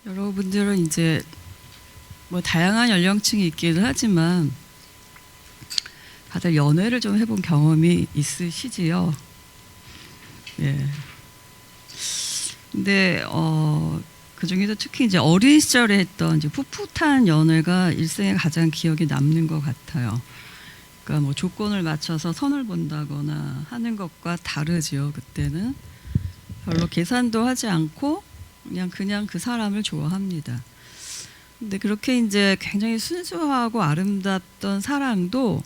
여러분들은 이제 뭐 다양한 연령층이 있기는 하지만 다들 연애를 좀 해본 경험이 있으시지요. 예. 근데 그 중에서 특히 이제 어린 시절에 했던 이제 풋풋한 연애가 일생에 가장 기억에 남는 것 같아요. 그러니까 뭐 조건을 맞춰서 선을 본다거나 하는 것과 다르지요. 그때는 별로 계산도 하지 않고 그냥 그 사람을 좋아합니다. 근데 그렇게 이제 굉장히 순수하고 아름답던 사랑도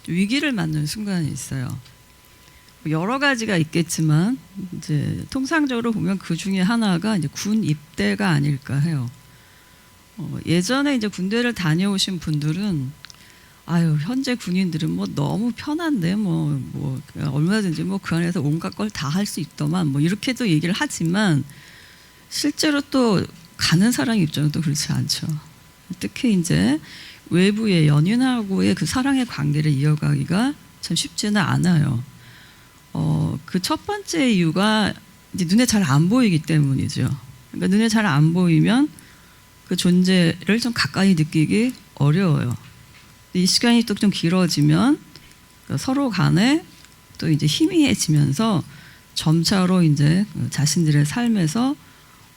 위기를 맞는 순간이 있어요. 여러 가지가 있겠지만 이제 통상적으로 보면 그 중에 하나가 이제 군 입대가 아닐까 해요. 예전에 이제 군대를 다녀오신 분들은 아유 현재 군인들은 뭐 너무 편한데 뭐 얼마든지 뭐 그 안에서 온갖 걸 다 할 수 있더만 뭐 이렇게도 얘기를 하지만 실제로 또 가는 사람 입장은 또 그렇지 않죠. 특히 이제 외부의 연인하고의 그 사랑의 관계를 이어가기가 참 쉽지는 않아요. 그 첫 번째 이유가 이제 눈에 잘 안 보이기 때문이죠. 그러니까 눈에 잘 안 보이면 그 존재를 좀 가까이 느끼기 어려워요. 이 시간이 또 좀 길어지면 서로 간에 또 이제 희미해지면서 점차로 이제 자신들의 삶에서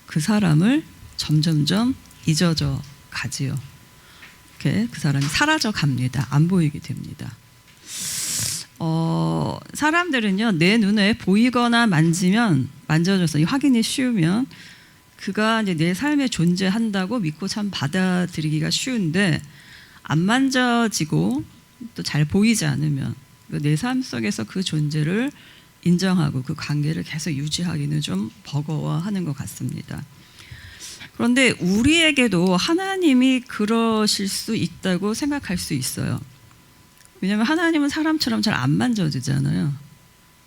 그 사람을 점점점 잊어져 가지요. 이렇게 그 사람이 사라져 갑니다. 안 보이게 됩니다. 사람들은요, 내 눈에 보이거나 만져져서 확인이 쉬우면 그가 이제 내 삶에 존재한다고 믿고 참 받아들이기가 쉬운데 안 만져지고 또 잘 보이지 않으면 내 삶 속에서 그 존재를 인정하고 그 관계를 계속 유지하기는 좀 버거워하는 것 같습니다. 그런데 우리에게도 하나님이 그러실 수 있다고 생각할 수 있어요. 왜냐하면 하나님은 사람처럼 잘 안 만져지잖아요.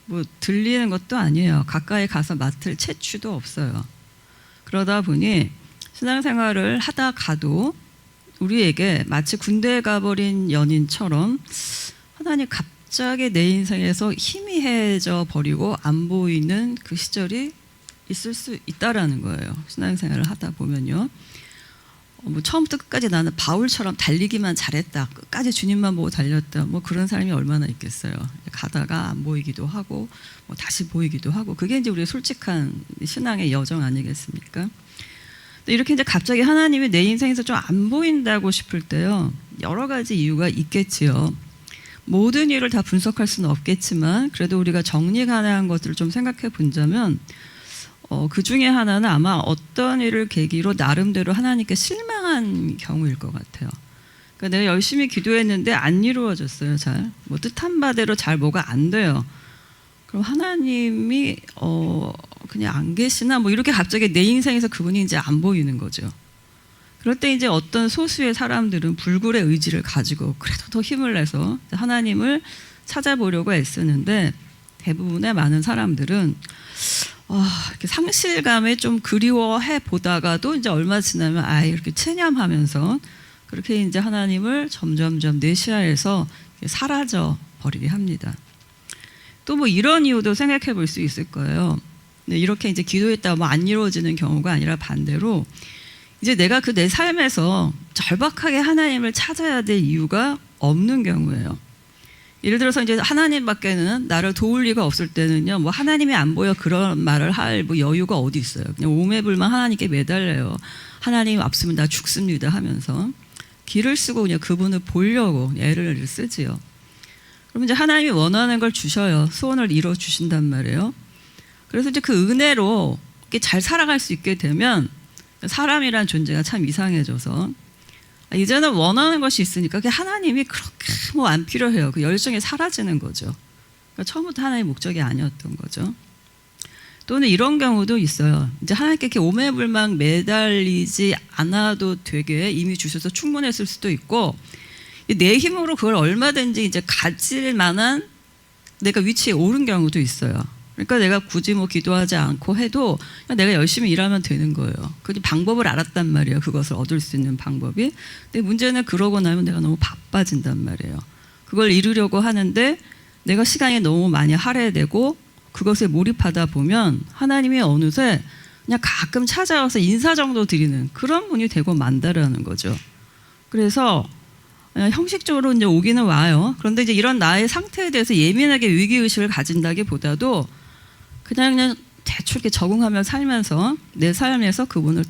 뭐 들리는 것도 아니에요. 가까이 가서 맡을 채취도 없어요. 그러다 보니 신앙생활을 하다 가도 우리에게 마치 군대에 가버린 연인처럼 하나님 갑자기 내 인생에서 희미해져 버리고 안 보이는 그 시절이 있을 수 있다라는 거예요. 신앙생활을 하다 보면요. 뭐 처음부터 끝까지 나는 바울처럼 달리기만 잘했다. 끝까지 주님만 보고 달렸다. 뭐 그런 사람이 얼마나 있겠어요. 가다가 안 보이기도 하고 뭐 다시 보이기도 하고 그게 이제 우리의 솔직한 신앙의 여정 아니겠습니까? 이렇게 이제 갑자기 하나님이 내 인생에서 좀 안 보인다고 싶을 때요. 여러 가지 이유가 있겠지요. 모든 이유를 다 분석할 수는 없겠지만 그래도 우리가 정리 가능한 것들을 좀 생각해 본다면 그 중에 하나는 아마 어떤 일을 계기로 나름대로 하나님께 실망한 경우일 것 같아요. 그러니까 내가 열심히 기도했는데 안 이루어졌어요. 잘. 뭐 뜻한 바대로 잘 뭐가 안 돼요. 그럼 하나님이 그냥 안 계시나 뭐 이렇게 갑자기 내 인생에서 그분이 이제 안 보이는 거죠. 그럴 때 이제 어떤 소수의 사람들은 불굴의 의지를 가지고 그래도 더 힘을 내서 하나님을 찾아보려고 애쓰는데 대부분의 많은 사람들은 이렇게 상실감에 좀 그리워해 보다가도 이제 얼마 지나면 이렇게 체념하면서 그렇게 이제 하나님을 점점점 내 시야에서 사라져 버리게 합니다. 또 뭐 이런 이유도 생각해 볼 수 있을 거예요. 이렇게 이제 기도했다가 뭐 안 이루어지는 경우가 아니라 반대로 이제 내가 그 내 삶에서 절박하게 하나님을 찾아야 될 이유가 없는 경우예요. 예를 들어서 이제 하나님밖에는 나를 도울 리가 없을 때는요, 뭐 하나님이 안 보여 그런 말을 할 뭐 여유가 어디 있어요. 그냥 오매불만 하나님께 매달려요. 하나님 없으면 나 죽습니다 하면서 길을 쓰고 그냥 그분을 보려고 애를 쓰지요. 그럼 이제 하나님이 원하는 걸 주셔요. 소원을 이루어 주신단 말이에요. 그래서 이제 그 은혜로 잘 살아갈 수 있게 되면 사람이란 존재가 참 이상해져서 이제는 원하는 것이 있으니까 하나님이 그렇게 뭐 안 필요해요. 그 열정이 사라지는 거죠. 그러니까 처음부터 하나님의 목적이 아니었던 거죠. 또는 이런 경우도 있어요. 이제 하나님께 이렇게 오매불망 매달리지 않아도 되게 이미 주셔서 충분했을 수도 있고 내 힘으로 그걸 얼마든지 이제 가질 만한 내가 위치에 오른 경우도 있어요. 그러니까 내가 굳이 뭐 기도하지 않고 해도 내가 열심히 일하면 되는 거예요. 그 방법을 알았단 말이에요. 그것을 얻을 수 있는 방법이. 근데 문제는 그러고 나면 내가 너무 바빠진단 말이에요. 그걸 이루려고 하는데 내가 시간이 너무 많이 할애되고 그것에 몰입하다 보면 하나님이 어느새 그냥 가끔 찾아와서 인사 정도 드리는 그런 분이 되고 만다라는 거죠. 그래서 형식적으로 이제 오기는 와요. 그런데 이제 이런 나의 상태에 대해서 예민하게 위기의식을 가진다기보다도 그냥 대충 이렇게 적응하며 살면서 내 삶에서 그분을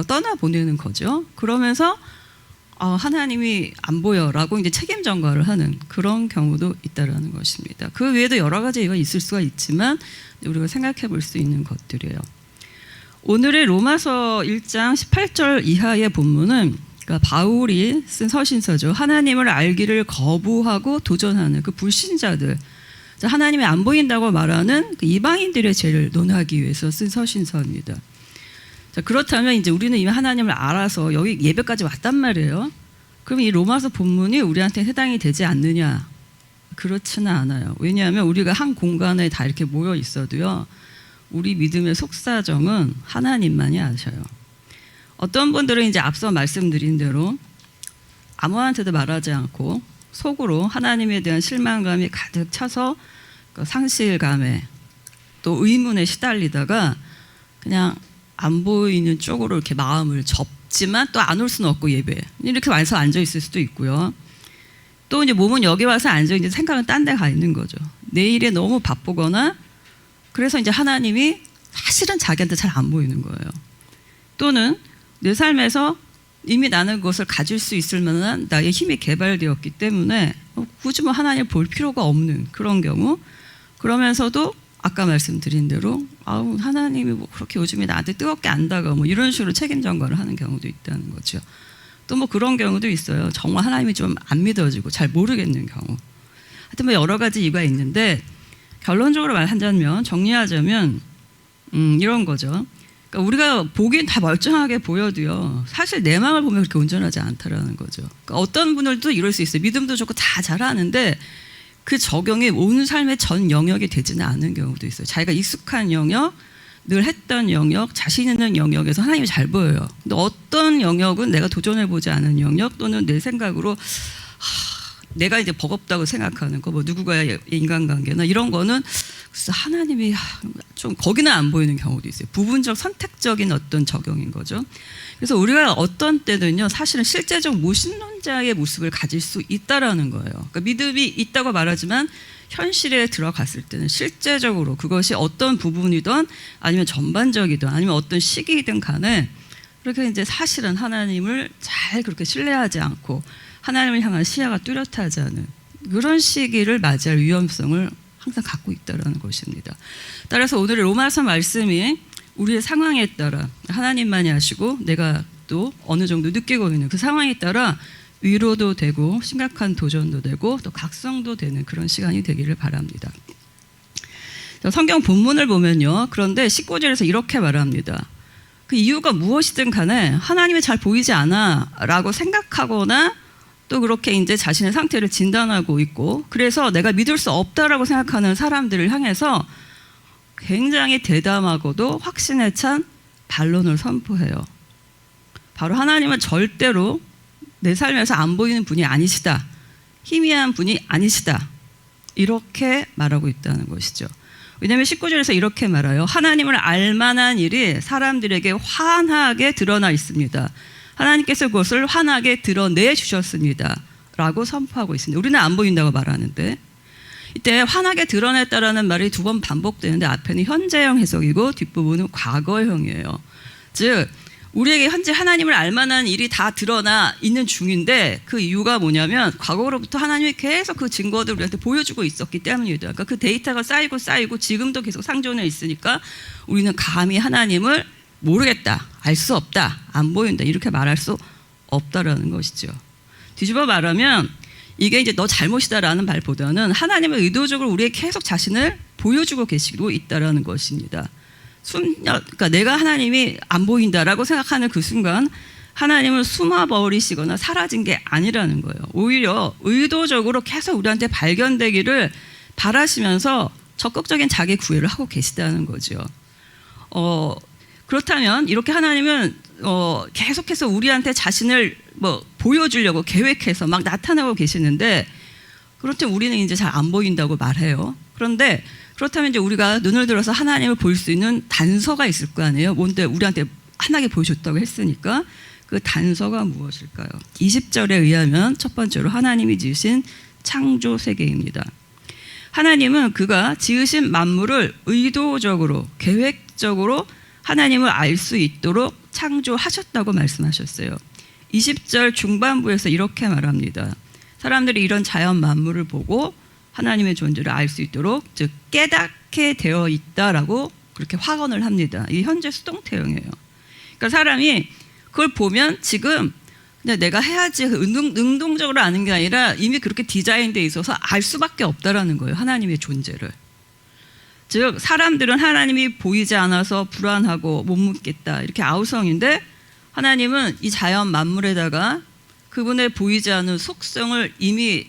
떠나보내는 거죠. 그러면서 하나님이 안 보여라고 이제 책임 전가를 하는 그런 경우도 있다라는 것입니다. 그 외에도 여러 가지 이유가 있을 수가 있지만 우리가 생각해 볼 수 있는 것들이에요. 오늘의 로마서 1장 18절 이하의 본문은 그러니까 바울이 쓴 서신서죠. 하나님을 알기를 거부하고 도전하는 그 불신자들, 하나님이 안 보인다고 말하는 그 이방인들의 죄를 논하기 위해서 쓴 서신서입니다. 자, 그렇다면 이제 우리는 이미 하나님을 알아서 여기 예배까지 왔단 말이에요. 그럼 이 로마서 본문이 우리한테 해당이 되지 않느냐? 그렇지는 않아요. 왜냐하면 우리가 한 공간에 다 이렇게 모여 있어도요, 우리 믿음의 속사정은 하나님만이 아셔요. 어떤 분들은 이제 앞서 말씀드린 대로 아무한테도 말하지 않고 속으로 하나님에 대한 실망감이 가득 차서 그 상실감에 또 의문에 시달리다가 그냥 안 보이는 쪽으로 이렇게 마음을 접지만 또 안 올 수는 없고 예배 이렇게 와서 앉아 있을 수도 있고요. 또 이제 몸은 여기 와서 앉아 있는데 생각은 딴 데 가 있는 거죠. 내일에 너무 바쁘거나 그래서 이제 하나님이 사실은 자기한테 잘 안 보이는 거예요. 또는 내 삶에서 이미 나는 그것을 가질 수 있을 만한 나의 힘이 개발되었기 때문에 굳이 뭐 하나님을 볼 필요가 없는 그런 경우. 그러면서도 아까 말씀드린 대로 하나님이 뭐 그렇게 요즘에 나한테 뜨겁게 안다가 뭐 이런 식으로 책임 전가를 하는 경우도 있다는 거죠. 또 뭐 그런 경우도 있어요. 정말 하나님이 좀 안 믿어지고 잘 모르겠는 경우. 하여튼 뭐 여러 가지 이유가 있는데 결론적으로 말하자면 정리하자면 이런 거죠. 그러니까 우리가 보기엔 다 멀쩡하게 보여도요, 사실 내 마음을 보면 그렇게 온전하지 않다라는 거죠. 그러니까 어떤 분들도 이럴 수 있어요. 믿음도 좋고 다 잘하는데 그 적용이 온 삶의 전 영역이 되지는 않은 경우도 있어요. 자기가 익숙한 영역, 늘 했던 영역, 자신 있는 영역에서 하나님이 잘 보여요. 근데 어떤 영역은 내가 도전해보지 않은 영역 또는 내 생각으로 내가 이제 버겁다고 생각하는 거, 뭐 누구와의 인간관계나 이런 거는 그래서 하나님이 좀 거기는 안 보이는 경우도 있어요. 부분적 선택적인 어떤 적용인 거죠. 그래서 우리가 어떤 때는요, 사실은 실제적 무신론자의 모습을 가질 수 있다라는 거예요. 그러니까 믿음이 있다고 말하지만 현실에 들어갔을 때는 실제적으로 그것이 어떤 부분이든 아니면 전반적이든 아니면 어떤 시기이든 간에 그렇게 이제 사실은 하나님을 잘 그렇게 신뢰하지 않고 하나님을 향한 시야가 뚜렷하지 않은 그런 시기를 맞이할 위험성을 항상 갖고 있다는 것입니다. 따라서 오늘의 로마서 말씀이 우리의 상황에 따라 하나님만이 아시고 내가 또 어느 정도 느끼고 있는 그 상황에 따라 위로도 되고 심각한 도전도 되고 또 각성도 되는 그런 시간이 되기를 바랍니다. 성경 본문을 보면요. 그런데 19절에서 이렇게 말합니다. 그 이유가 무엇이든 간에 하나님이 잘 보이지 않아 라고 생각하거나 또 그렇게 이제 자신의 상태를 진단하고 있고 그래서 내가 믿을 수 없다라고 생각하는 사람들을 향해서 굉장히 대담하고도 확신에 찬 반론을 선포해요. 바로 하나님은 절대로 내 삶에서 안 보이는 분이 아니시다. 희미한 분이 아니시다. 이렇게 말하고 있다는 것이죠. 왜냐하면 19절에서 이렇게 말해요. 하나님을 알 만한 일이 사람들에게 환하게 드러나 있습니다. 하나님께서 그것을 환하게 드러내 주셨습니다. 라고 선포하고 있습니다. 우리는 안 보인다고 말하는데 이때 환하게 드러냈다라는 말이 두 번 반복되는데 앞에는 현재형 해석이고 뒷부분은 과거형이에요. 즉 우리에게 현재 하나님을 알 만한 일이 다 드러나 있는 중인데 그 이유가 뭐냐면 과거로부터 하나님이 계속 그 증거들을 우리한테 보여주고 있었기 때문이다. 그러니까 그 데이터가 쌓이고 지금도 계속 상존해 있으니까 우리는 감히 하나님을 모르겠다, 알 수 없다, 안 보인다 이렇게 말할 수 없다라는 것이죠. 뒤집어 말하면 이게 이제 너 잘못이다라는 말보다는 하나님은 의도적으로 우리에게 계속 자신을 보여주고 계시고 있다라는 것입니다. 그러니까 내가 하나님이 안 보인다라고 생각하는 그 순간 하나님을 숨어버리시거나 사라진 게 아니라는 거예요. 오히려 의도적으로 계속 우리한테 발견되기를 바라시면서 적극적인 자기 구애를 하고 계시다는 거죠. 그렇다면 이렇게 하나님은 계속해서 우리한테 자신을 보여주려고 계획해서 막 나타나고 계시는데 그렇다면 우리는 이제 잘 안 보인다고 말해요. 그런데 그렇다면 이제 우리가 눈을 들어서 하나님을 볼 수 있는 단서가 있을 거 아니에요. 뭔데 우리한테 환하게 보여줬다고 했으니까 그 단서가 무엇일까요? 20절에 의하면 첫 번째로 하나님이 지으신 창조 세계입니다. 하나님은 그가 지으신 만물을 의도적으로 계획적으로 하나님을 알 수 있도록 창조하셨다고 말씀하셨어요. 20절 중반부에서 이렇게 말합니다. 사람들이 이런 자연 만물을 보고 하나님의 존재를 알 수 있도록 즉 깨닫게 되어 있다라고 그렇게 확언을 합니다. 이게 현재 수동태형이에요. 그러니까 사람이 그걸 보면 지금 그냥 내가 해야지 능동적으로 아는 게 아니라 이미 그렇게 디자인되어 있어서 알 수밖에 없다라는 거예요. 하나님의 존재를. 즉 사람들은 하나님이 보이지 않아서 불안하고 못 묻겠다 이렇게 아우성인데 하나님은 이 자연 만물에다가 그분의 보이지 않는 속성을 이미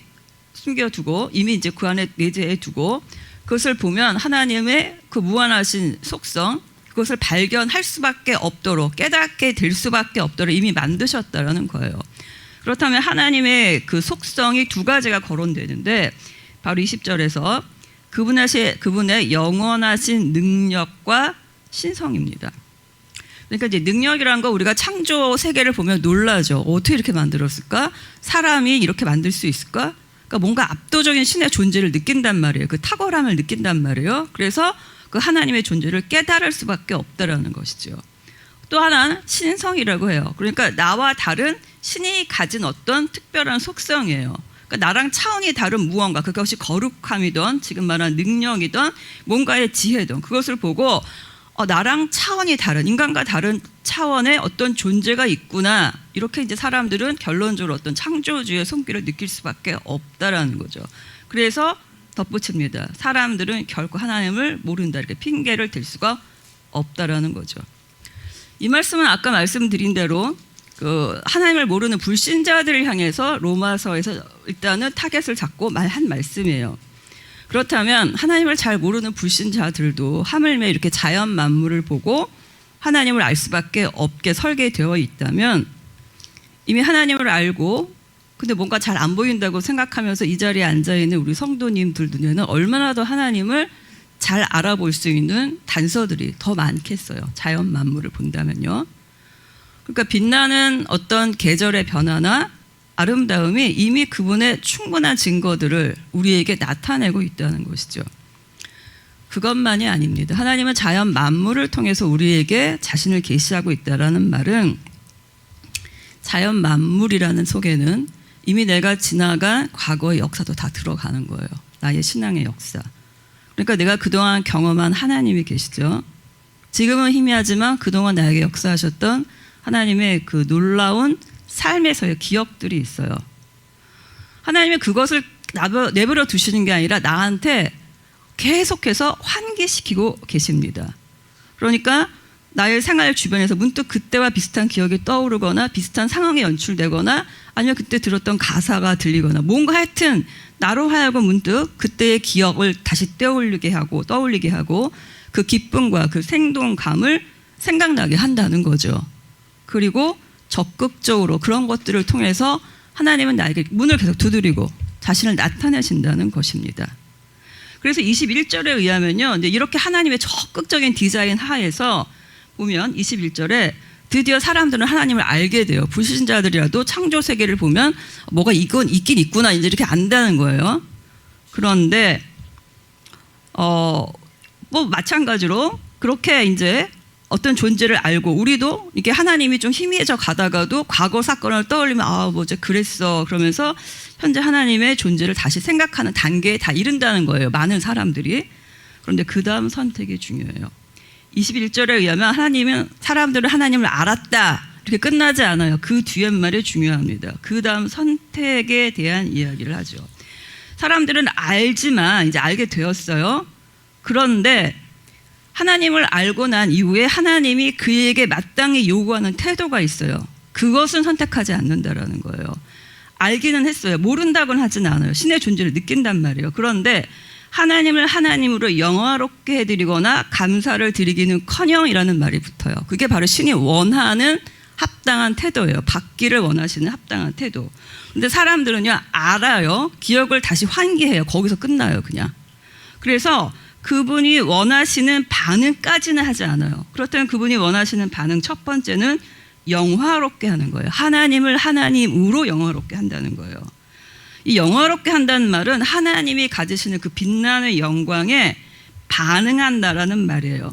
숨겨두고 이미 이제 그 안에 내재해 두고 그것을 보면 하나님의 그 무한하신 속성 그것을 발견할 수밖에 없도록 깨닫게 될 수밖에 없도록 이미 만드셨다라는 거예요. 그렇다면 하나님의 그 속성이 두 가지가 거론되는데 바로 20절에서 그분의 영원하신 능력과 신성입니다. 그러니까 이제 능력이라는 거 우리가 창조 세계를 보면 놀라죠. 어떻게 이렇게 만들었을까? 사람이 이렇게 만들 수 있을까? 그러니까 뭔가 압도적인 신의 존재를 느낀단 말이에요. 그 탁월함을 느낀단 말이에요. 그래서 그 하나님의 존재를 깨달을 수밖에 없다라는 것이죠. 또 하나는 신성이라고 해요. 그러니까 나와 다른 신이 가진 어떤 특별한 속성이에요. 그러니까 나랑 차원이 다른 무언가 그것이 거룩함이든 지금 말한 능력이든 뭔가의 지혜든 그것을 보고 나랑 차원이 다른 인간과 다른 차원의 어떤 존재가 있구나 이렇게 이제 사람들은 결론적으로 어떤 창조주의 손길을 느낄 수밖에 없다라는 거죠. 그래서 덧붙입니다. 사람들은 결코 하나님을 모른다 이렇게 핑계를 댈 수가 없다라는 거죠. 이 말씀은 아까 말씀드린 대로 그 하나님을 모르는 불신자들을 향해서 로마서에서 일단은 타겟을 잡고 한 말씀이에요. 그렇다면 하나님을 잘 모르는 불신자들도 하물며 이렇게 자연 만물을 보고 하나님을 알 수밖에 없게 설계되어 있다면 이미 하나님을 알고 근데 뭔가 잘 안 보인다고 생각하면서 이 자리에 앉아있는 우리 성도님들 눈에는 얼마나 더 하나님을 잘 알아볼 수 있는 단서들이 더 많겠어요. 자연 만물을 본다면요. 그러니까 빛나는 어떤 계절의 변화나 아름다움이 이미 그분의 충분한 증거들을 우리에게 나타내고 있다는 것이죠. 그것만이 아닙니다. 하나님은 자연 만물을 통해서 우리에게 자신을 계시하고 있다는 말은 자연 만물이라는 속에는 이미 내가 지나간 과거의 역사도 다 들어가는 거예요. 나의 신앙의 역사. 그러니까 내가 그동안 경험한 하나님이 계시죠. 지금은 희미하지만 그동안 나에게 역사하셨던 하나님의 그 놀라운 삶에서의 기억들이 있어요. 하나님은 그것을 내버려 두시는 게 아니라 나한테 계속해서 환기시키고 계십니다. 그러니까 나의 생활 주변에서 문득 그때와 비슷한 기억이 떠오르거나 비슷한 상황이 연출되거나 아니면 그때 들었던 가사가 들리거나 뭔가 하여튼 나로 하여금 문득 그때의 기억을 다시 떠올리게 하고 그 기쁨과 그 생동감을 생각나게 한다는 거죠. 그리고 적극적으로 그런 것들을 통해서 하나님은 나에게 문을 계속 두드리고 자신을 나타내신다는 것입니다. 그래서 21절에 의하면요, 이제 이렇게 하나님의 적극적인 디자인 하에서 보면 21절에 드디어 사람들은 하나님을 알게 돼요. 불신자들이라도 창조 세계를 보면 뭐가 이건 있긴 있구나 이제 이렇게 안다는 거예요. 그런데 뭐 마찬가지로 그렇게 이제 어떤 존재를 알고 우리도 이게 하나님이 좀 희미해져 가다가도 과거 사건을 떠올리면 뭐 이제 그랬어 그러면서 현재 하나님의 존재를 다시 생각하는 단계에 다 이른다는 거예요. 많은 사람들이. 그런데 그 다음 선택이 중요해요. 21절에 의하면 사람들은 하나님을 알았다 이렇게 끝나지 않아요. 그 뒤에 말이 중요합니다. 그 다음 선택에 대한 이야기를 하죠. 사람들은 알지만 이제 알게 되었어요. 그런데 하나님을 알고 난 이후에 하나님이 그에게 마땅히 요구하는 태도가 있어요. 그것은 선택하지 않는다라는 거예요. 알기는 했어요. 모른다고는 하진 않아요. 신의 존재를 느낀단 말이에요. 그런데 하나님을 하나님으로 영화롭게 해드리거나 감사를 드리기는커녕이라는 말이 붙어요. 그게 바로 신이 원하는 합당한 태도예요. 받기를 원하시는 합당한 태도. 근데 사람들은요 알아요. 기억을 다시 환기해요. 거기서 끝나요 그냥. 그래서 그분이 원하시는 반응까지는 하지 않아요. 그렇다면 그분이 원하시는 반응 첫 번째는 영화롭게 하는 거예요. 하나님을 하나님으로 영화롭게 한다는 거예요. 이 영화롭게 한다는 말은 하나님이 가지시는 그 빛나는 영광에 반응한다라는 말이에요.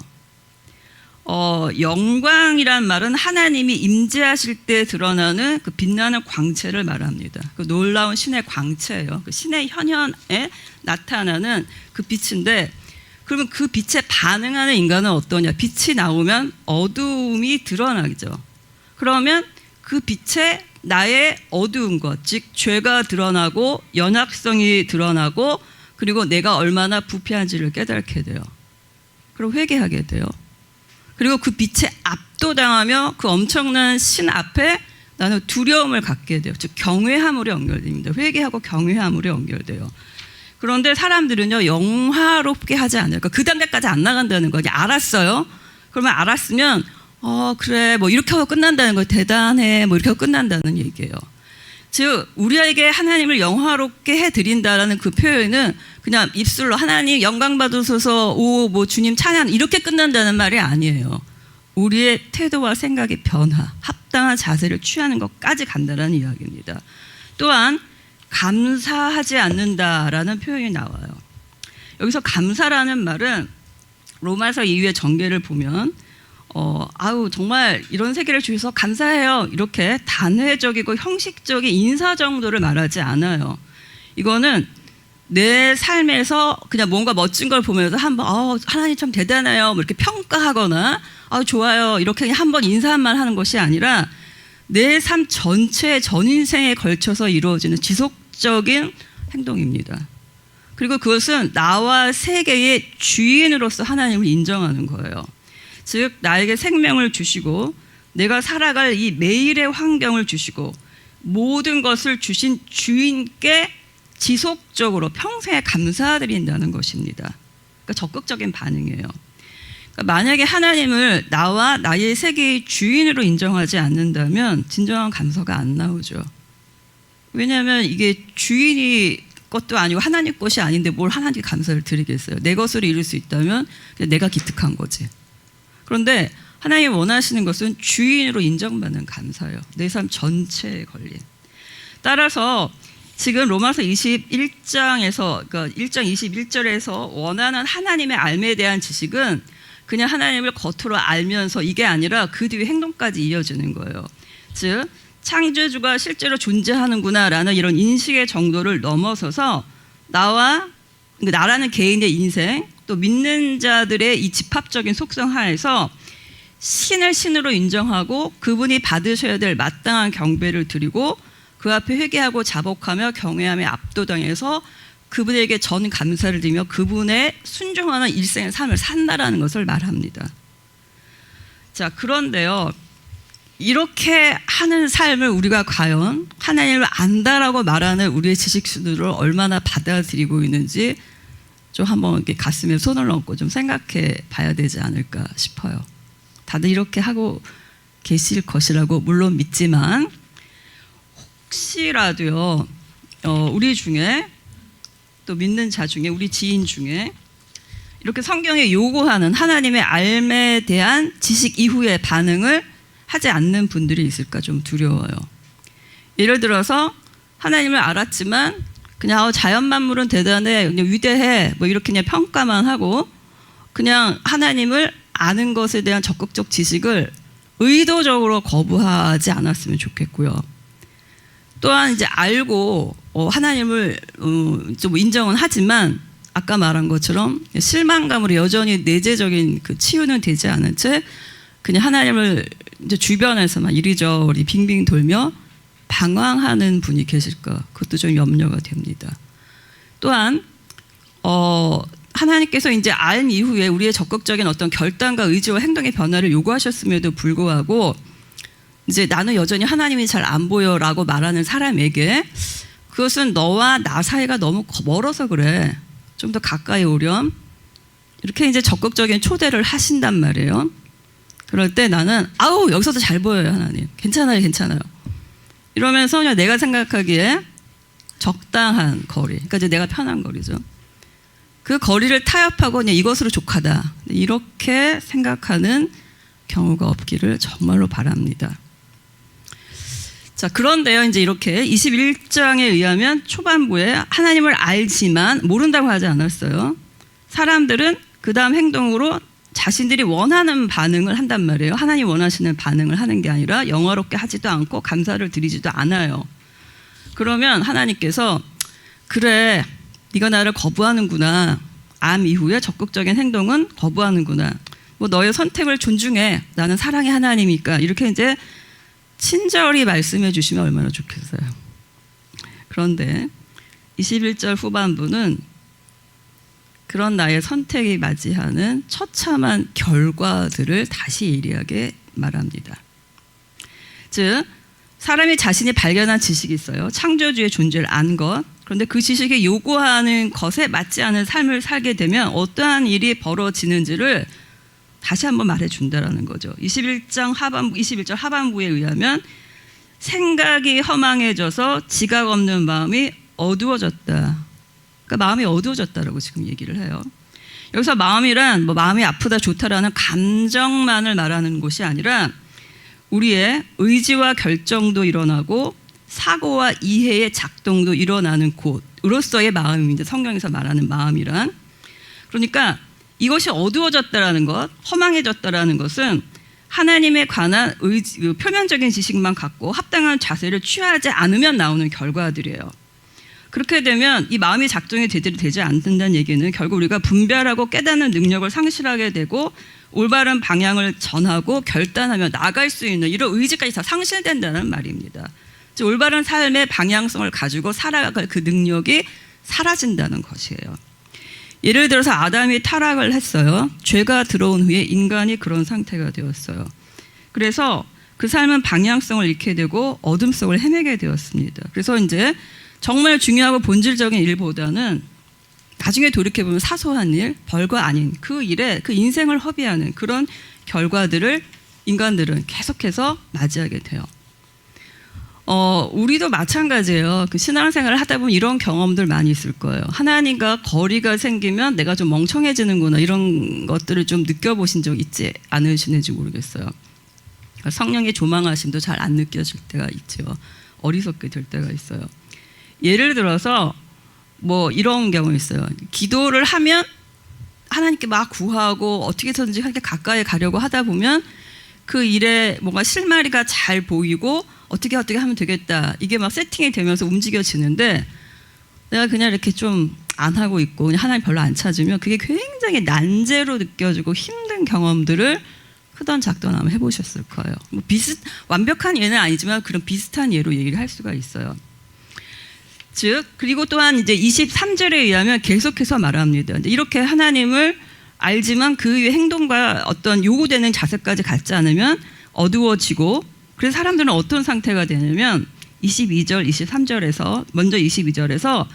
영광이란 말은 하나님이 임재하실 때 드러나는 그 빛나는 광채를 말합니다. 그 놀라운 신의 광채예요. 그 신의 현현에 나타나는 그 빛인데, 그러면 그 빛에 반응하는 인간은 어떠냐? 빛이 나오면 어두움이 드러나죠. 그러면 그 빛에 나의 어두운 것, 즉 죄가 드러나고 연약성이 드러나고 그리고 내가 얼마나 부패한지를 깨닫게 돼요. 그리고 회개하게 돼요. 그리고 그 빛에 압도당하며 그 엄청난 신 앞에 나는 두려움을 갖게 돼요. 즉 경외함으로 연결됩니다. 회개하고 경외함으로 연결돼요. 그런데 사람들은요, 영화롭게 하지 않아요. 그러니까 그 단계까지 안 나간다는 거예요. 알았어요. 그러면 알았으면 그래 뭐 이렇게 하고 끝난다는 거예요. 대단해 뭐 이렇게 하고 끝난다는 얘기예요. 즉 우리에게 하나님을 영화롭게 해드린다라는 그 표현은 그냥 입술로 하나님 영광 받으소서 뭐 주님 찬양 이렇게 끝난다는 말이 아니에요. 우리의 태도와 생각의 변화, 합당한 자세를 취하는 것까지 간다는 이야기입니다. 또한 감사하지 않는다라는 표현이 나와요. 여기서 감사라는 말은 로마서 2의 전개를 보면 정말 이런 세계를 주셔서 감사해요. 이렇게 단회적이고 형식적인 인사 정도를 말하지 않아요. 이거는 내 삶에서 그냥 뭔가 멋진 걸 보면서 한번 하나님 참 대단해요. 뭐 이렇게 평가하거나 좋아요. 이렇게 한번 인사만 하는 것이 아니라 내 삶 전체 전 인생에 걸쳐서 이루어지는 지속적인 행동입니다. 그리고 그것은 나와 세계의 주인으로서 하나님을 인정하는 거예요. 즉 나에게 생명을 주시고 내가 살아갈 이 매일의 환경을 주시고 모든 것을 주신 주인께 지속적으로 평생에 감사드린다는 것입니다. 그러니까 적극적인 반응이에요. 그러니까 만약에 하나님을 나와 나의 세계의 주인으로 인정하지 않는다면 진정한 감사가 안 나오죠. 왜냐하면 이게 주인이 것도 아니고 하나님 것이 아닌데 뭘 하나님께 감사를 드리겠어요. 내 것으로 이룰 수 있다면 그냥 내가 기특한 거지. 그런데 하나님이 원하시는 것은 주인으로 인정받는 감사예요. 내 삶 전체에 걸린. 따라서 지금 로마서 21장에서 그러니까 1장 21절에서 원하는 하나님의 알매에 대한 지식은 그냥 하나님을 겉으로 알면서 이게 아니라 그 뒤에 행동까지 이어지는 거예요. 즉 창조주가 실제로 존재하는구나라는 이런 인식의 정도를 넘어서서 나라는 개인의 인생 또 믿는 자들의 이 집합적인 속성 하에서 신을 신으로 인정하고 그분이 받으셔야 될 마땅한 경배를 드리고 그 앞에 회개하고 자복하며 경외함에 압도당해서 그분에게 전 감사를 드리며 그분의 순종하는 일생의 삶을 산다라는 것을 말합니다. 자, 그런데요, 이렇게 하는 삶을 우리가 과연 하나님을 안다라고 말하는 우리의 지식 수준을 얼마나 받아들이고 있는지 좀 한번 이렇게 가슴에 손을 얹고 좀 생각해 봐야 되지 않을까 싶어요. 다들 이렇게 하고 계실 것이라고 물론 믿지만 혹시라도요, 우리 중에 또 믿는 자 중에 우리 지인 중에 이렇게 성경에 요구하는 하나님의 알매에 대한 지식 이후의 반응을 하지 않는 분들이 있을까 좀 두려워요. 예를 들어서 하나님을 알았지만 그냥 자연 만물은 대단해, 그냥 위대해, 뭐 이렇게 그냥 평가만 하고 그냥 하나님을 아는 것에 대한 적극적 지식을 의도적으로 거부하지 않았으면 좋겠고요. 또한 이제 알고 하나님을 좀 인정은 하지만 아까 말한 것처럼 실망감으로 여전히 내재적인 그 치유는 되지 않은 채 그냥 하나님을 이제 주변에서만 이리저리 빙빙 돌며 방황하는 분이 계실까? 그것도 좀 염려가 됩니다. 또한 하나님께서 이제 알 이후에 우리의 적극적인 어떤 결단과 의지와 행동의 변화를 요구하셨음에도 불구하고 이제 나는 여전히 하나님이 잘 안 보여라고 말하는 사람에게 그것은 너와 나 사이가 너무 멀어서 그래. 좀 더 가까이 오렴. 이렇게 이제 적극적인 초대를 하신단 말이에요. 그럴 때 나는 여기서도 잘 보여요 하나님. 괜찮아요 괜찮아요. 이러면서 그냥 내가 생각하기에 적당한 거리, 그러니까 이제 내가 편한 거리죠. 그 거리를 타협하고 그냥 이것으로 족하다 이렇게 생각하는 경우가 없기를 정말로 바랍니다. 자, 그런데요, 이제 이렇게 21장에 의하면 초반부에 하나님을 알지만 모른다고 하지 않았어요. 사람들은 그 다음 행동으로 자신들이 원하는 반응을 한단 말이에요. 하나님 원하시는 반응을 하는 게 아니라 영화롭게 하지도 않고 감사를 드리지도 않아요. 그러면 하나님께서 그래, 네가 나를 거부하는구나. 암 이후에 적극적인 행동은 거부하는구나. 뭐 너의 선택을 존중해. 나는 사랑의 하나님이니까. 이렇게 이제 친절히 말씀해 주시면 얼마나 좋겠어요. 그런데 21절 후반부는 그런 나의 선택이 맞이하는 처참한 결과들을 다시 예리하게 말합니다. 즉 사람이 자신이 발견한 지식이 있어요. 창조주의 존재를 안 것. 그런데 그 지식이 요구하는 것에 맞지 않은 삶을 살게 되면 어떠한 일이 벌어지는지를 다시 한번 말해준다라는 거죠. 21절 하반부에 의하면 생각이 허망해져서 지각 없는 마음이 어두워졌다. 그러니까 마음이 어두워졌다라고 지금 얘기를 해요. 여기서 마음이란 뭐 마음이 아프다 좋다라는 감정만을 말하는 것이 아니라 우리의 의지와 결정도 일어나고 사고와 이해의 작동도 일어나는 곳으로서의 마음입니다. 성경에서 말하는 마음이란. 그러니까 이것이 어두워졌다라는 것, 허망해졌다라는 것은 하나님에 관한 표면적인 지식만 갖고 합당한 자세를 취하지 않으면 나오는 결과들이에요. 그렇게 되면 이 마음이 작동이 제대로 되지 않는다는 얘기는 결국 우리가 분별하고 깨닫는 능력을 상실하게 되고 올바른 방향을 전하고 결단하며 나갈 수 있는 이런 의지까지 다 상실된다는 말입니다. 즉 올바른 삶의 방향성을 가지고 살아갈 그 능력이 사라진다는 것이에요. 예를 들어서 아담이 타락을 했어요. 죄가 들어온 후에 인간이 그런 상태가 되었어요. 그래서 그 삶은 방향성을 잃게 되고 어둠 속을 헤매게 되었습니다. 그래서 이제 정말 중요하고 본질적인 일보다는 나중에 돌이켜보면 사소한 일, 별거 아닌 그 일에 그 인생을 허비하는 그런 결과들을 인간들은 계속해서 맞이하게 돼요. 우리도 마찬가지예요. 그 신앙생활을 하다 보면 이런 경험들 많이 있을 거예요. 하나님과 거리가 생기면 내가 좀 멍청해지는구나 이런 것들을 좀 느껴보신 적 있지 않으시는지 모르겠어요. 성령의 조망하심도 잘 안 느껴질 때가 있죠. 어리석게 될 때가 있어요. 예를 들어서 뭐 이런 경우 있어요. 기도를 하면 하나님께 막 구하고 어떻게 해서든지 하나님께 가까이 가려고 하다 보면 그 일에 뭔가 실마리가 잘 보이고 어떻게 하면 되겠다. 이게 막 세팅이 되면서 움직여지는데 내가 그냥 이렇게 좀 안 하고 있고 그냥 하나님 별로 안 찾으면 그게 굉장히 난제로 느껴지고 힘든 경험들을 크던 작던 아마 해보셨을 거예요. 뭐 완벽한 예는 아니지만 그런 비슷한 예로 얘기를 할 수가 있어요. 즉 그리고 또한 이제 23절에 의하면 계속해서 말합니다. 이렇게 하나님을 알지만 그 위에 행동과 어떤 요구되는 자세까지 갖지 않으면 어두워지고 그래서 사람들은 어떤 상태가 되냐면 22절, 23절에서 먼저 22절에서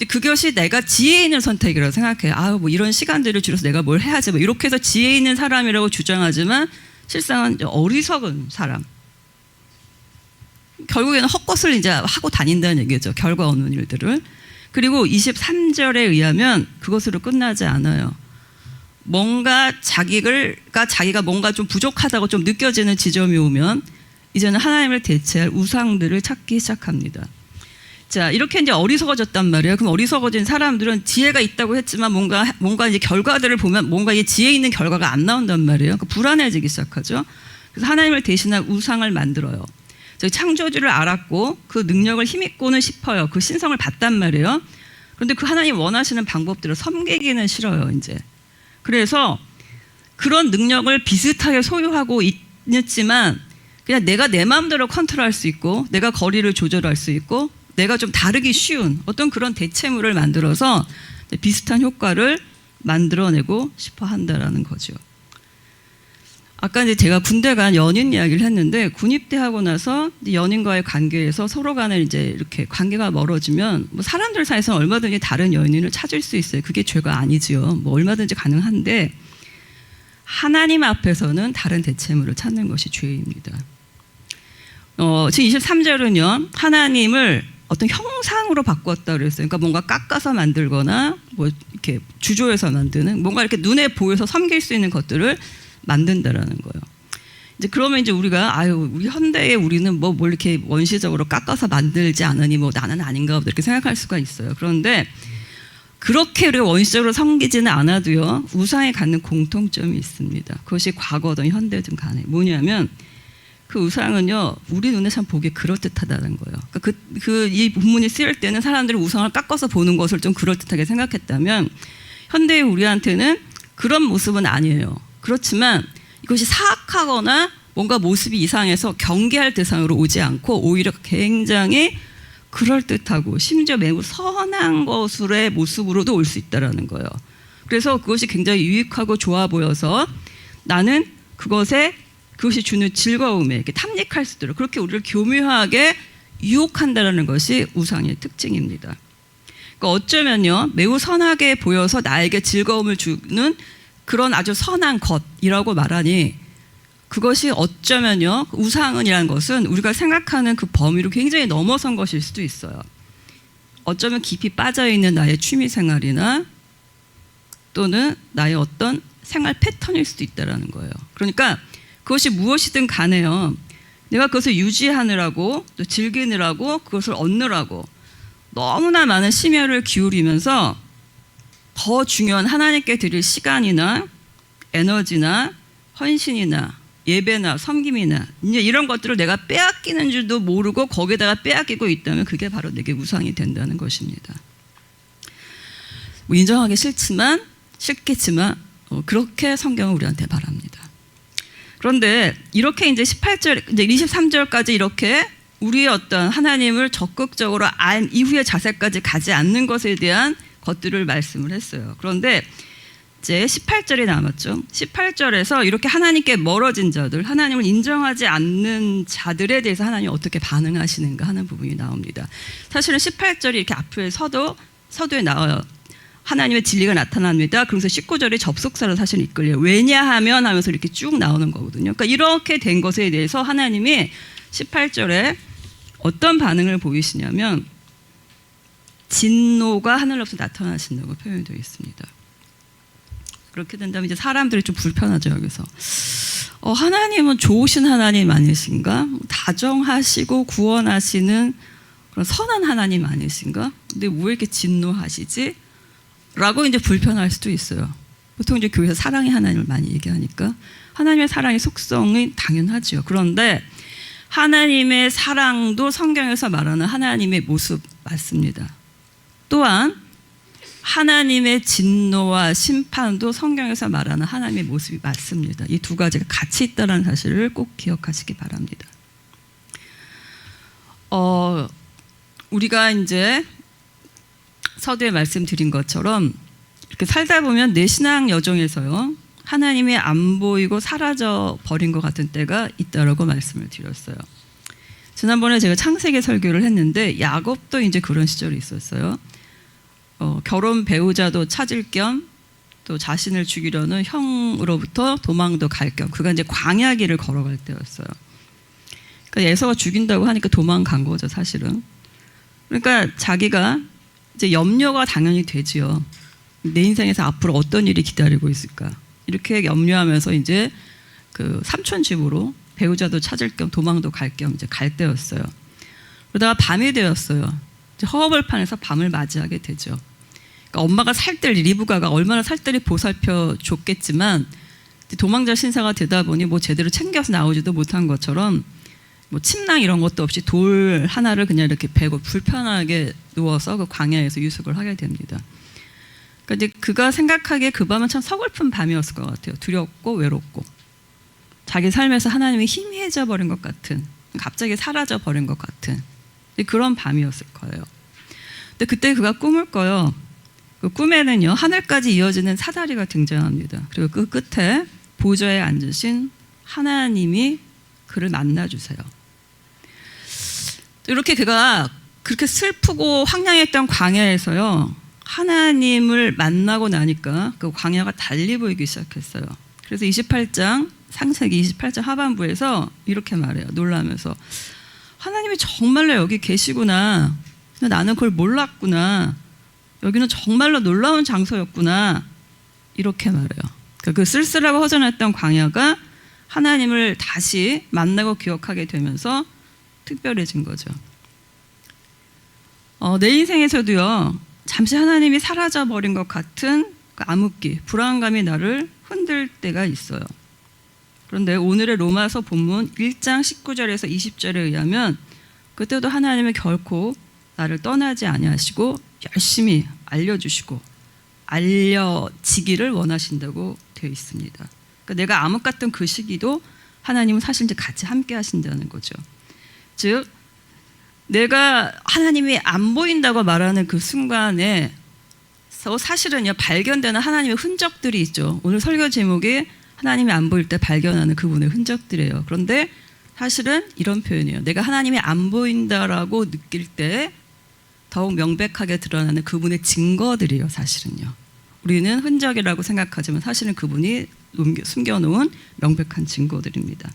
그것이 내가 지혜 있는 선택이라고 생각해요. 뭐 이런 시간들을 줄여서 내가 뭘 해야지 뭐 이렇게 해서 지혜 있는 사람이라고 주장하지만 실상은 어리석은 사람. 결국에는 헛것을 이제 하고 다닌다는 얘기죠. 결과 없는 일들을. 그리고 23절에 의하면 그것으로 끝나지 않아요. 뭔가 자기가 뭔가 좀 부족하다고 좀 느껴지는 지점이 오면 이제는 하나님을 대체할 우상들을 찾기 시작합니다. 자, 이렇게 이제 어리석어졌단 말이에요. 그럼 어리석어진 사람들은 지혜가 있다고 했지만 뭔가 이제 결과들을 보면 뭔가 이 지혜 있는 결과가 안 나온단 말이에요. 그러니까 불안해지기 시작하죠. 그래서 하나님을 대신할 우상을 만들어요. 창조주를 알았고 그 능력을 힘입고는 싶어요. 그 신성을 봤단 말이에요. 그런데 그 하나님 원하시는 방법들을 섬기기는 싫어요, 이제. 그래서 그런 능력을 비슷하게 소유하고 있지만 그냥 내가 내 마음대로 컨트롤할 수 있고 내가 거리를 조절할 수 있고 내가 좀 다르기 쉬운 어떤 그런 대체물을 만들어서 비슷한 효과를 만들어내고 싶어 한다라는 거죠. 아까 이제 제가 군대 간 연인 이야기를 했는데 군입대하고 나서 연인과의 관계에서 서로 간에 이제 이렇게 관계가 멀어지면 뭐 사람들 사이에서 얼마든지 다른 연인을 찾을 수 있어요. 그게 죄가 아니지요. 뭐 얼마든지 가능한데 하나님 앞에서는 다른 대체물을 찾는 것이 죄입니다. 지금 23절은요. 하나님을 어떤 형상으로 바꾸었다 그랬어요. 그러니까 뭔가 깎아서 만들거나 뭐 이렇게 주조해서 만드는 뭔가 이렇게 눈에 보여서 섬길 수 있는 것들을 만든다라는 거예요. 이제 그러면 이제 우리가 우리 현대에 우리는 뭘 이렇게 원시적으로 깎아서 만들지 않으니 뭐 나는 아닌가 이렇게 생각할 수가 있어요. 그런데 그렇게 우리가 원시적으로 섬기지는 않아도요, 우상이 갖는 공통점이 있습니다. 그것이 과거든 현대든 간에 뭐냐면 그 우상은요, 우리 눈에 참 보기에 그럴듯하다는 거예요. 그러니까 이 본문이 쓰일 때는 사람들이 우상을 깎아서 보는 것을 좀 그럴듯하게 생각했다면 현대의 우리한테는 그런 모습은 아니에요. 그렇지만 이것이 사악하거나 뭔가 모습이 이상해서 경계할 대상으로 오지 않고 오히려 굉장히 그럴듯하고 심지어 매우 선한 것의 모습으로도 올 수 있다는 거예요. 그래서 그것이 굉장히 유익하고 좋아 보여서 나는 그것이 주는 즐거움에 이렇게 탐닉할 수 있도록 그렇게 우리를 교묘하게 유혹한다는 것이 우상의 특징입니다. 그러니까 어쩌면요, 매우 선하게 보여서 나에게 즐거움을 주는 그런 아주 선한 것이라고 말하니 그것이 어쩌면요, 우상은이라는 것은 우리가 생각하는 그 범위를 굉장히 넘어선 것일 수도 있어요. 어쩌면 깊이 빠져있는 나의 취미생활이나 또는 나의 어떤 생활 패턴일 수도 있다는 거예요. 그러니까 그것이 무엇이든 간에요, 내가 그것을 유지하느라고 또 즐기느라고 그것을 얻느라고 너무나 많은 심혈을 기울이면서 더 중요한 하나님께 드릴 시간이나 에너지나 헌신이나 예배나 섬김이나 이제 이런 것들을 내가 빼앗기는 줄도 모르고 거기에다가 빼앗기고 있다면 그게 바로 내게 우상이 된다는 것입니다. 뭐 인정하기 싫겠지만 그렇게 성경은 우리한테 바랍니다. 그런데 이렇게 이제 18절, 이제 23절까지 이렇게 우리의 어떤 하나님을 적극적으로 알 이후의 자세까지 가지 않는 것에 대한 것들을 말씀을 했어요. 그런데 이제 18절이 남았죠. 18절에서 이렇게 하나님께 멀어진 자들, 하나님을 인정하지 않는 자들에 대해서 하나님이 어떻게 반응하시는가 하는 부분이 나옵니다. 사실은 18절이 이렇게 앞에 서두에 나와요. 하나님의 진리가 나타납니다. 그래서 19절이 접속사로 사실 이끌려요. 왜냐하면 하면서 이렇게 쭉 나오는 거거든요. 그러니까 이렇게 된 것에 대해서 하나님이 18절에 어떤 반응을 보이시냐면 진노가 하늘로부터 나타나신다고 표현이 되어 있습니다. 그렇게 된다면 이제 사람들이 좀 불편하죠. 여기서 하나님은 좋으신 하나님 아니신가? 다정하시고 구원하시는 그런 선한 하나님 아니신가? 근데 왜 이렇게 진노하시지? 라고 이제 불편할 수도 있어요. 보통 이제 교회에서 사랑의 하나님을 많이 얘기하니까 하나님의 사랑의 속성은 당연하죠. 그런데 하나님의 사랑도 성경에서 말하는 하나님의 모습 맞습니다. 또한 하나님의 진노와 심판도 성경에서 말하는 하나님의 모습이 맞습니다. 이 두 가지가 같이 있다는 사실을 꼭 기억하시기 바랍니다. 우리가 이제 서두에 말씀드린 것처럼 이렇게 살다 보면 내 신앙 여정에서요, 하나님이 안 보이고 사라져 버린 것 같은 때가 있다라고 말씀을 드렸어요. 지난번에 제가 창세기 설교를 했는데 야곱도 이제 그런 시절이 있었어요. 결혼 배우자도 찾을 겸 또 자신을 죽이려는 형으로부터 도망도 갈 겸 그가 이제 광야길을 걸어갈 때였어요. 그러니까 에서가 죽인다고 하니까 도망간 거죠, 사실은. 그러니까 자기가 이제 염려가 당연히 되지요. 내 인생에서 앞으로 어떤 일이 기다리고 있을까? 이렇게 염려하면서 이제 그 삼촌 집으로 배우자도 찾을 겸 도망도 갈 겸 이제 갈 때였어요. 그러다가 밤이 되었어요. 이제 허허벌판에서 밤을 맞이하게 되죠. 그러니까 엄마가 살뜰히 리브가가 얼마나 살뜰히 보살펴 줬겠지만 도망자 신사가 되다 보니 뭐 제대로 챙겨서 나오지도 못한 것처럼 뭐 침낭 이런 것도 없이 돌 하나를 그냥 이렇게 베고 불편하게 누워서 그 광야에서 유숙을 하게 됩니다. 그러니까 이제 그가 생각하기에 그 밤은 참 서글픈 밤이었을 것 같아요. 두렵고 외롭고 자기 삶에서 하나님이 희미해져 버린 것 같은, 갑자기 사라져 버린 것 같은 그런 밤이었을 거예요. 근데 그때 그가 꿈을 꿔요. 그 꿈에는요, 하늘까지 이어지는 사다리가 등장합니다. 그리고 그 끝에 보좌에 앉으신 하나님이 그를 만나주세요. 이렇게 그가 그렇게 슬프고 황량했던 광야에서요, 하나님을 만나고 나니까 그 광야가 달리 보이기 시작했어요. 그래서 28장, 창세기 28장 하반부에서 이렇게 말해요. 놀라면서 하나님이 정말로 여기 계시구나. 나는 그걸 몰랐구나. 여기는 정말로 놀라운 장소였구나. 이렇게 말해요. 그러니까 그 쓸쓸하고 허전했던 광야가 하나님을 다시 만나고 기억하게 되면서 특별해진 거죠. 내 인생에서도요, 잠시 하나님이 사라져버린 것 같은 그 암흑기, 불안감이 나를 흔들 때가 있어요. 그런데 오늘의 로마서 본문 1장 19절에서 20절에 의하면 그때도 하나님은 결코 나를 떠나지 아니하시고 열심히 알려주시고 알려지기를 원하신다고 되어 있습니다. 그러니까 내가 암흑 같던 그 시기도 하나님은 사실 이제 같이 함께 하신다는 거죠. 즉 내가 하나님이 안 보인다고 말하는 그 순간에 사실은요, 발견되는 하나님의 흔적들이 있죠. 오늘 설교 제목이 하나님이 안 보일 때 발견하는 그분의 흔적들이에요. 그런데 사실은 이런 표현이에요. 내가 하나님이 안 보인다라고 느낄 때 더욱 명백하게 드러나는 그분의 증거들이에요. 사실은요. 우리는 흔적이라고 생각하지만 사실은 그분이 숨겨놓은 명백한 증거들입니다.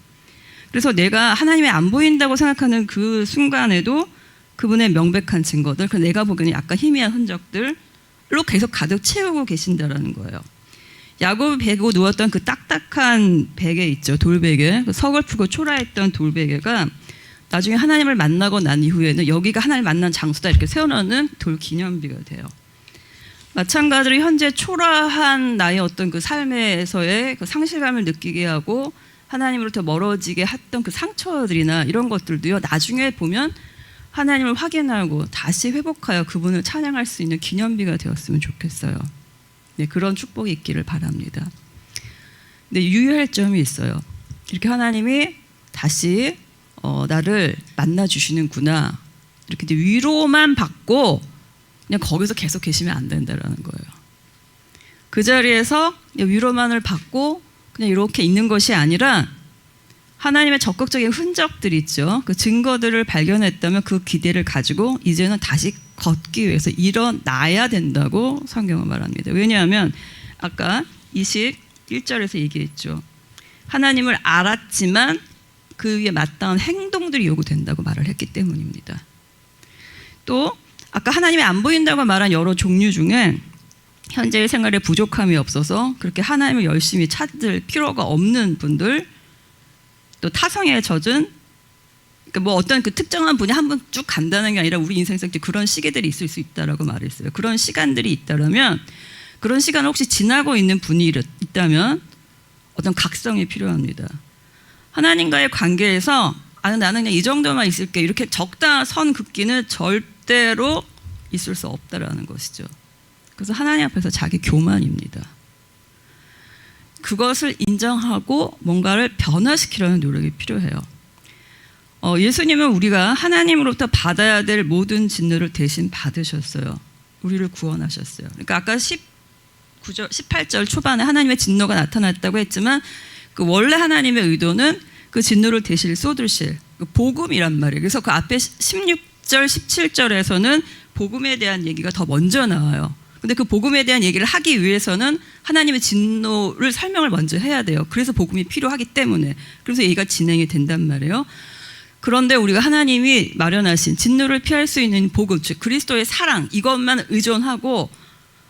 그래서 내가 하나님이 안 보인다고 생각하는 그 순간에도 그분의 명백한 증거들, 그 내가 보기에는 약간 희미한 흔적들로 계속 가득 채우고 계신다라는 거예요. 야곱이 베고 누웠던 그 딱딱한 베개 있죠. 돌베개. 그 서글프고 초라했던 돌베개가 나중에 하나님을 만나고 난 이후에는 여기가 하나님을 만난 장소다 이렇게 세워놓는 돌 기념비가 돼요. 마찬가지로 현재 초라한 나의 어떤 그 삶에서의 그 상실감을 느끼게 하고 하나님으로부터 멀어지게 했던 그 상처들이나 이런 것들도요, 나중에 보면 하나님을 확인하고 다시 회복하여 그분을 찬양할 수 있는 기념비가 되었으면 좋겠어요. 네, 그런 축복이 있기를 바랍니다. 근데 유의할 점이 있어요. 이렇게 하나님이 다시 나를 만나주시는구나. 이렇게 이제 위로만 받고 그냥 거기서 계속 계시면 안 된다는 거예요. 그 자리에서 위로만을 받고 그냥 이렇게 있는 것이 아니라 하나님의 적극적인 흔적들이 있죠. 그 증거들을 발견했다면 그 기대를 가지고 이제는 다시 걷기 위해서 일어나야 된다고 성경은 말합니다. 왜냐하면 아까 21절에서 얘기했죠. 하나님을 알았지만 그 위에 마땅한 행동들이 요구된다고 말을 했기 때문입니다. 또 아까 하나님이 안 보인다고 말한 여러 종류 중에 현재의 생활에 부족함이 없어서 그렇게 하나님을 열심히 찾을 필요가 없는 분들, 또 타성에 젖은, 그러니까 뭐 어떤 그 특정한 분이 한 번 쭉 간다는 게 아니라 우리 인생 속에 그런 시기들이 있을 수 있다라고 말했어요. 그런 시간들이 있다면 그런 시간을 혹시 지나고 있는 분이 있다면 어떤 각성이 필요합니다. 하나님과의 관계에서 나는 그냥 이 정도만 있을게 이렇게 적당한 선 긋기는 절대로 있을 수 없다라는 것이죠. 그래서 하나님 앞에서 자기 교만입니다. 그것을 인정하고 뭔가를 변화시키려는 노력이 필요해요. 예수님은 우리가 하나님으로부터 받아야 될 모든 진노를 대신 받으셨어요. 우리를 구원하셨어요. 그러니까 아까 18절 초반에 하나님의 진노가 나타났다고 했지만 그 원래 하나님의 의도는 그 진노를 대신 쏟으실 그 복음이란 말이에요. 그래서 그 앞에 16절, 17절에서는 복음에 대한 얘기가 더 먼저 나와요. 근데 그 복음에 대한 얘기를 하기 위해서는 하나님의 진노를 설명을 먼저 해야 돼요. 그래서 복음이 필요하기 때문에. 그래서 얘기가 진행이 된단 말이에요. 그런데 우리가 하나님이 마련하신 진노를 피할 수 있는 복음, 즉 그리스도의 사랑, 이것만 의존하고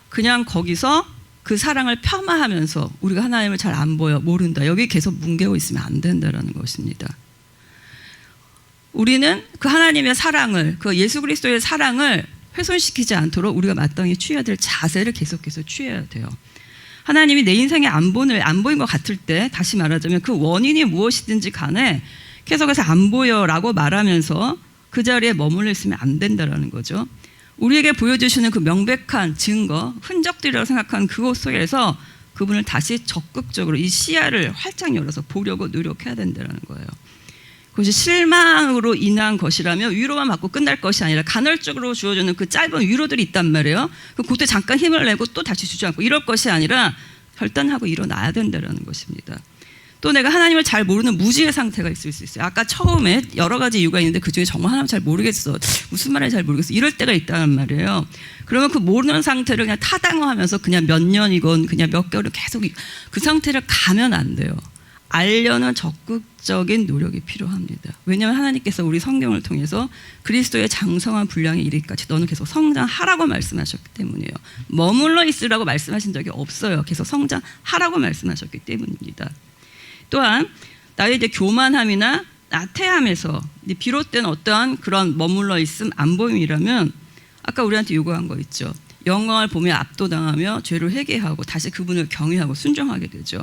그냥 거기서 그 사랑을 폄하하면서 우리가 하나님을 잘 안 보여, 모른다. 여기 계속 뭉개고 있으면 안 된다는 것입니다. 우리는 그 하나님의 사랑을, 그 예수 그리스도의 사랑을 훼손시키지 않도록 우리가 마땅히 취해야 될 자세를 계속해서 취해야 돼요. 하나님이 내 인생에 안 보인 것 같을 때, 다시 말하자면 그 원인이 무엇이든지 간에 계속해서 안 보여라고 말하면서 그 자리에 머물러 있으면 안 된다는 거죠. 우리에게 보여주시는 그 명백한 증거, 흔적들이라고 생각하는 그곳 속에서 그분을 다시 적극적으로 이 시야를 활짝 열어서 보려고 노력해야 된다는 거예요. 그것이 실망으로 인한 것이라면 위로만 받고 끝날 것이 아니라 간헐적으로 주어지는 그 짧은 위로들이 있단 말이에요. 그때 잠깐 힘을 내고 또 다시 주지 않고 이럴 것이 아니라 결단하고 일어나야 된다는 것입니다. 또 내가 하나님을 잘 모르는 무지의 상태가 있을 수 있어요. 아까 처음에 여러 가지 이유가 있는데 그중에 정말 하나님 잘 모르겠어. 무슨 말인지 잘 모르겠어. 이럴 때가 있다는 말이에요. 그러면 그 모르는 상태를 그냥 타당화하면서 그냥 몇 년이건 그냥 몇 개월을 계속 그 상태를 가면 안 돼요. 알려는 적극적인 노력이 필요합니다. 왜냐하면 하나님께서 우리 성경을 통해서 그리스도의 장성한 분량에 이르기까지 너는 계속 성장하라고 말씀하셨기 때문이에요. 머물러 있으라고 말씀하신 적이 없어요. 계속 성장하라고 말씀하셨기 때문입니다. 또한 나의 이제 교만함이나 나태함에서 비롯된 어떠한 그런 머물러 있음 안 보임이라면 아까 우리한테 요구한 거 있죠. 영광을 보며 압도당하며 죄를 회개하고 다시 그분을 경외하고 순종하게 되죠.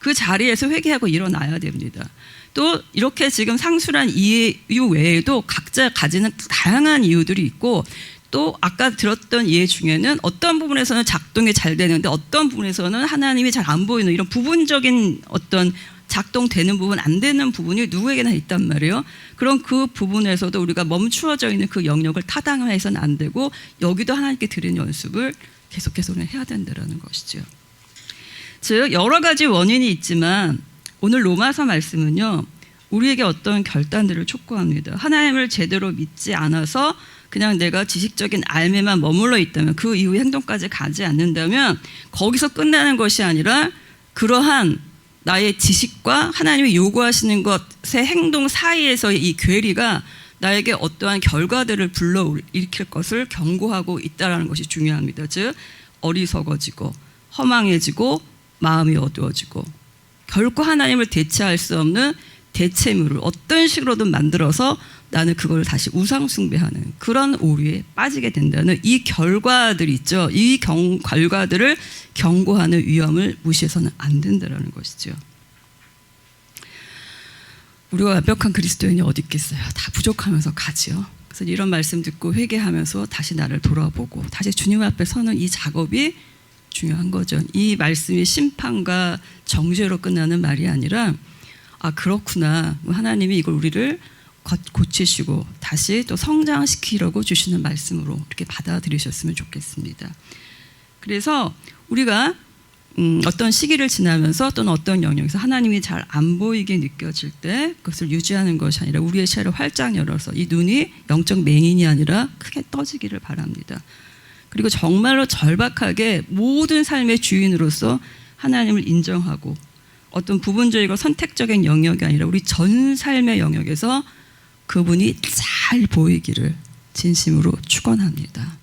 그 자리에서 회개하고 일어나야 됩니다. 또 이렇게 지금 상술한 이유 외에도 각자 가지는 다양한 이유들이 있고 또 아까 들었던 예 중에는 어떤 부분에서는 작동이 잘 되는데 어떤 부분에서는 하나님이 잘 안 보이는 이런 부분적인 어떤 작동되는 부분 안 되는 부분이 누구에게나 있단 말이에요. 그럼 그 부분에서도 우리가 멈추어져 있는 그 영역을 타당해서는 안 되고 여기도 하나님께 드리는 연습을 계속해서 해야 된다는 것이죠. 즉 여러 가지 원인이 있지만 오늘 로마서 말씀은요. 우리에게 어떤 결단들을 촉구합니다. 하나님을 제대로 믿지 않아서 그냥 내가 지식적인 알매만 머물러 있다면 그 이후의 행동까지 가지 않는다면 거기서 끝나는 것이 아니라 그러한 나의 지식과 하나님이 요구하시는 것의 행동 사이에서의 이 괴리가 나에게 어떠한 결과들을 불러일으킬 것을 경고하고 있다는 것이 중요합니다. 즉 어리석어지고 허망해지고 마음이 어두워지고 결코 하나님을 대체할 수 없는 대체물을 어떤 식으로든 만들어서 나는 그걸 다시 우상숭배하는 그런 오류에 빠지게 된다는 이 결과들이 있죠. 이 결과들을 경고하는 위험을 무시해서는 안 된다는 것이죠. 우리가 완벽한 그리스도인이 어디 있겠어요. 다 부족하면서 가지요. 그래서 이런 말씀 듣고 회개하면서 다시 나를 돌아보고 다시 주님 앞에 서는 이 작업이 중요한 거죠. 이 말씀이 심판과 정죄로 끝나는 말이 아니라 아 그렇구나. 하나님이 이걸 우리를 고치시고 다시 또 성장시키려고 주시는 말씀으로 이렇게 받아들이셨으면 좋겠습니다. 그래서 우리가 어떤 시기를 지나면서 또는 어떤 영역에서 하나님이 잘 안 보이게 느껴질 때 그것을 유지하는 것이 아니라 우리의 시야를 활짝 열어서 이 눈이 영적 맹인이 아니라 크게 떠지기를 바랍니다. 그리고 정말로 절박하게 모든 삶의 주인으로서 하나님을 인정하고 어떤 부분적이고 선택적인 영역이 아니라 우리 전 삶의 영역에서 그분이 잘 보이기를 진심으로 축원합니다.